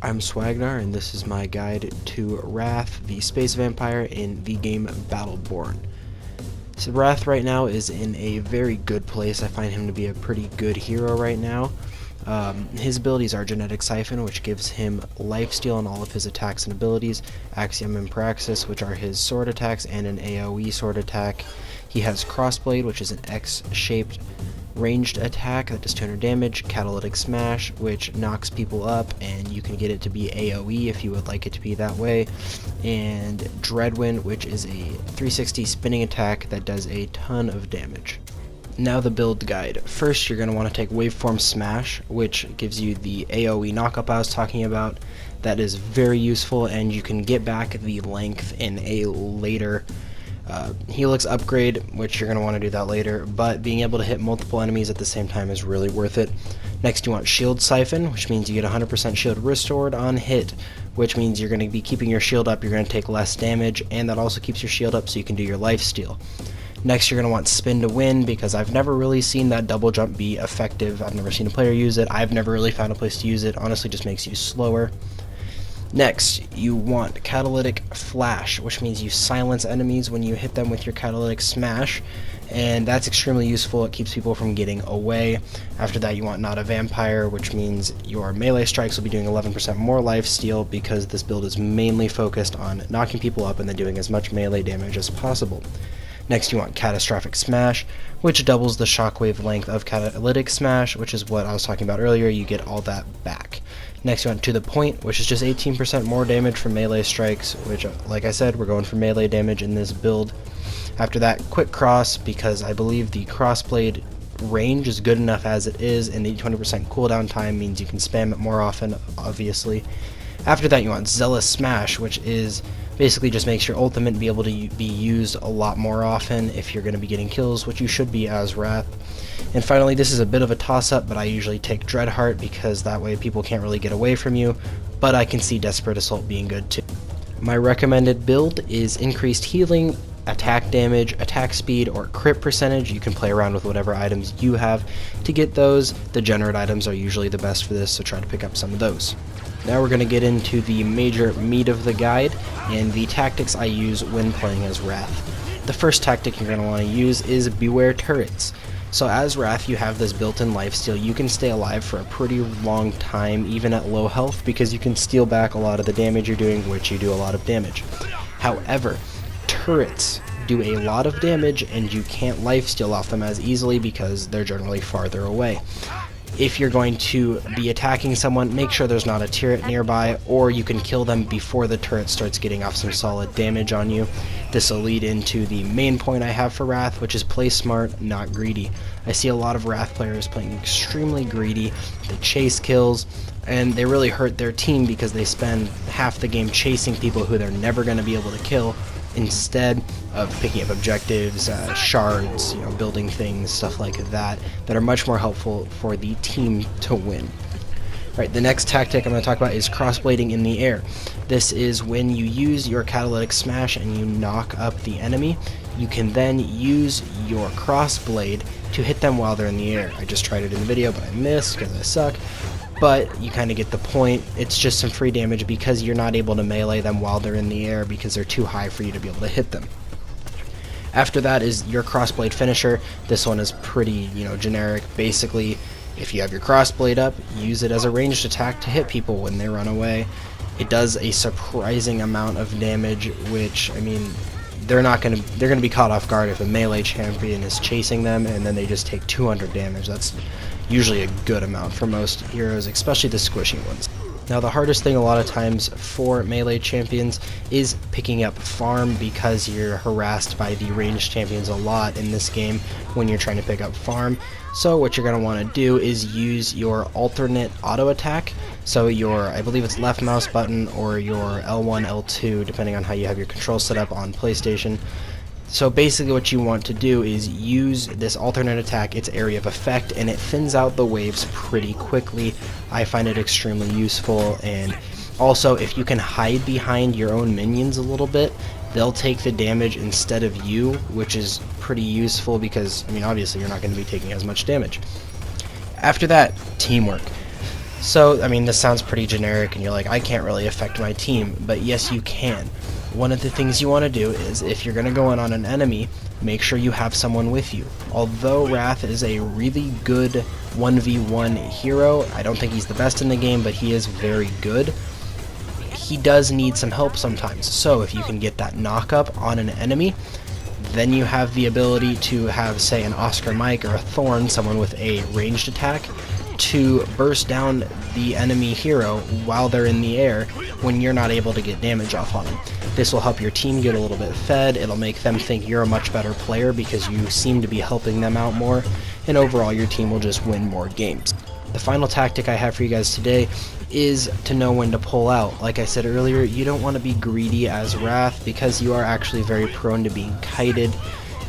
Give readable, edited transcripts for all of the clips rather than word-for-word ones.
I'm Swagnar, and this is my guide to Rath, the space vampire in the game Battleborn. So Rath right now is in a very good place. I find him to be a pretty good hero right now. His abilities are Genetic Siphon, which gives him lifesteal on all of his attacks and abilities, Axiom and Praxis, which are his sword attacks, and an AoE sword attack. He has Crossblade, which is an X-shaped ranged attack that does 200 damage, Catalytic Smash, which knocks people up, and you can get it to be AoE if you would like it to be that way, and Dreadwind, which is a 360 spinning attack that does a ton of damage. Now the build guide. First, you're going to want to take Waveform Smash, which gives you the AoE knockup I was talking about. That is very useful, and you can get back the length in a later Helix upgrade, which you're going to want to do that later, but being able to hit multiple enemies at the same time is really worth it. Next, you want Shield Siphon, which means you get 100% shield restored on hit, which means you're going to be keeping your shield up, you're going to take less damage, and that also keeps your shield up so you can do your lifesteal. Next, you're going to want Spin to Win, because I've never really seen that double jump be effective. I've never seen a player use it. I've never really found a place to use it. Honestly, just makes you slower. Next, you want Catalytic Flash, which means you silence enemies when you hit them with your Catalytic Smash, and that's extremely useful. It keeps people from getting away. After that, you want Not a Vampire, which means your melee strikes will be doing 11% more lifesteal, because this build is mainly focused on knocking people up and then doing as much melee damage as possible. Next, you want Catastrophic Smash, which doubles the shockwave length of Catalytic Smash, which is what I was talking about earlier. You get all that back. Next, you want To The Point, which is just 18% more damage from melee strikes, which, like I said, we're going for melee damage in this build. After that, Quick Cross, because I believe the Crossblade range is good enough as it is, and the 20% cooldown time means you can spam it more often, obviously. After that, you want Zealous Smash, which is basically just makes your ultimate be able to be used a lot more often if you're going to be getting kills, which you should be as Rath. And finally, this is a bit of a toss-up, but I usually take Dreadheart because that way people can't really get away from you, but I can see Desperate Assault being good too. My recommended build is increased healing, attack damage, attack speed, or crit percentage. You can play around with whatever items you have to get those. The generate items are usually the best for this, so try to pick up some of those. Now we're going to get into the major meat of the guide and the tactics I use when playing as Rath. The first tactic you're going to want to use is Beware Turrets. So as Rath, you have this built-in lifesteal. You can stay alive for a pretty long time, even at low health, because you can steal back a lot of the damage you're doing, which you do a lot of damage. However, turrets do a lot of damage, and you can't lifesteal off them as easily because they're generally farther away. If you're going to be attacking someone, make sure there's not a turret nearby, or you can kill them before the turret starts getting off some solid damage on you. This will lead into the main point I have for Rath, which is play smart, not greedy. I see a lot of Rath players playing extremely greedy. They chase kills, and they really hurt their team because they spend half the game chasing people who they're never going to be able to kill, instead of picking up objectives, shards, building things, stuff like that are much more helpful for the team to win. Right, the next tactic I'm going to talk about is crossblading in the air. This is when you use your Catalytic Smash and you knock up the enemy. You can then use your crossblade to hit them while they're in the air. I just tried it in the video, but I missed because I suck. But you kind of get the point. It's just some free damage because you're not able to melee them while they're in the air because they're too high for you to be able to hit them. After that is your crossblade finisher. This one is pretty, generic. Basically, if you have your crossblade up, use it as a ranged attack to hit people when they run away. It does a surprising amount of damage, which, they're going to be caught off guard if a melee champion is chasing them and then they just take 200 damage. That's usually a good amount for most heroes, especially the squishy ones. Now the hardest thing a lot of times for melee champions is picking up farm, because you're harassed by the ranged champions a lot in this game when you're trying to pick up farm. So what you're going to want to do is use your alternate auto attack. So I believe it's left mouse button or your L1, L2, depending on how you have your control set up on PlayStation. So basically what you want to do is use this alternate attack, its area of effect, and it thins out the waves pretty quickly. I find it extremely useful, and also if you can hide behind your own minions a little bit, they'll take the damage instead of you, which is pretty useful because, obviously you're not going to be taking as much damage. After that, teamwork. So, I mean, this sounds pretty generic, and you're like, I can't really affect my team, but yes, you can. One of the things you want to do is, if you're going to go in on an enemy, make sure you have someone with you. Although Rath is a really good 1v1 hero, I don't think he's the best in the game, but he is very good. He does need some help sometimes, so if you can get that knock-up on an enemy, then you have the ability to have, say, an Oscar Mike or a Thorn, someone with a ranged attack, to burst down the enemy hero while they're in the air when you're not able to get damage off on them. This will help your team get a little bit fed, it'll make them think you're a much better player because you seem to be helping them out more, and overall your team will just win more games. The final tactic I have for you guys today is to know when to pull out. Like I said earlier, you don't want to be greedy as Rath because you are actually very prone to being kited,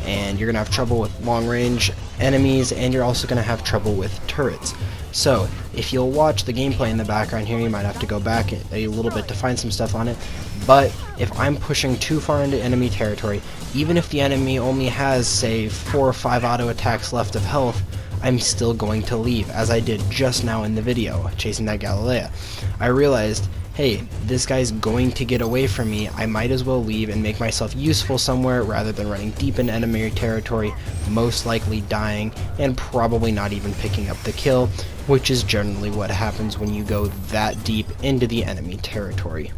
and you're going to have trouble with long range enemies, and you're also going to have trouble with turrets. So if you'll watch the gameplay in the background here, you might have to go back a little bit to find some stuff on it, but if I'm pushing too far into enemy territory, even if the enemy only has, say, 4 or 5 auto attacks left of health, I'm still going to leave, as I did just now in the video, chasing that Galilea. I realized, hey, this guy's going to get away from me, I might as well leave and make myself useful somewhere rather than running deep in enemy territory, most likely dying, and probably not even picking up the kill, which is generally what happens when you go that deep into the enemy territory.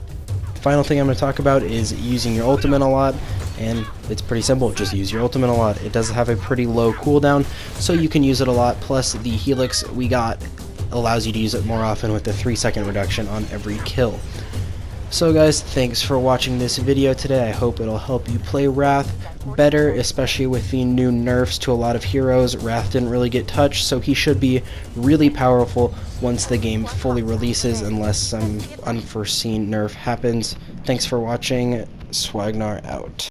Final thing I'm going to talk about is using your ultimate a lot, and it's pretty simple, just use your ultimate a lot. It does have a pretty low cooldown, so you can use it a lot, plus the helix we got allows you to use it more often with the 3-second reduction on every kill. So guys, thanks for watching this video today. I hope it'll help you play Rath better, especially with the new nerfs to a lot of heroes. Rath didn't really get touched, so he should be really powerful once the game fully releases, unless some unforeseen nerf happens. Thanks for watching. Swagnar out.